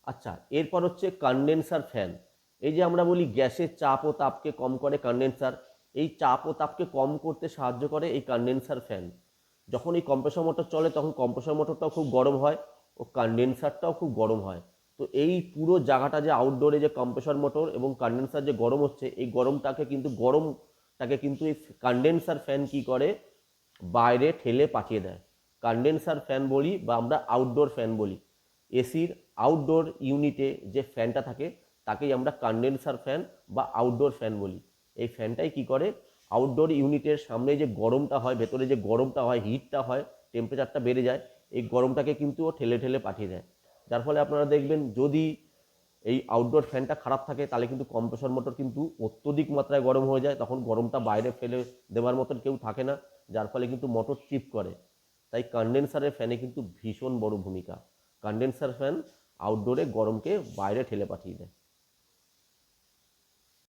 আচ্ছা, এরপর হচ্ছে কনডেন্সার ফ্যান। এই যে আমরা বলি গ্যাসের চাপ ও তাপকে কম করে কনডেন্সার, এই চাপ ও তাপকে কম করতে সাহায্য করে এই কনডেন্সার ফ্যান। যখন এই কম্প্রেসর মোটর চলে তখন কম্প্রেসর মোটরটাও খুব গরম হয় ও কনডেন্সারটাও খুব গরম হয়। তো এই পুরো জায়গাটা যে আউটডোরে যে কম্প্রেসর মোটর এবং কনডেন্সার যে গরম হচ্ছে, এই গরমটাকে কিন্তু এই কনডেন্সার ফ্যান কি করে, বাইরে ঠেলে পাঠিয়ে দেয়। কনডেন্সার ফ্যান বলি বা আমরা আউটডোর ফ্যান বলি। এসির আউটডোর ইউনিটে যে ফ্যানটা থাকে তাকেই আমরা কনডেন্সার ফ্যান বা আউটডোর ফ্যান বলি। এই ফ্যানটাই কি করে, আউটডোর ইউনিটের সামনে যে গরমটা হয়, ভেতরে যে গরমটা হয়, হিটটা হয়, টেম্পারেচারটা বেড়ে যায়, এই গরমটাকে কিন্তু ও ঠেলে ঠেলে পাঠিয়ে দেয়। যার ফলে আপনারা দেখবেন যদি এই আউটডোর ফ্যানটা খারাপ থাকে তাহলে কিন্তু কম্প্রেসর মোটর কিন্তু অত্যধিক মাত্রায় গরম হয়ে যায়, তখন গরমটা বাইরে ফেলে দেওয়ার মতন কেউ থাকে না, যার ফলে কিন্তু মোটর চিপ করে। তাই কনডেন্সারের ফ্যানে কিন্তু ভীষণ বড় ভূমিকা। কনডেন্সার ফ্যান আউটডোরে গরমকে বাইরে ঠেলে পাঠিয়ে দেয়।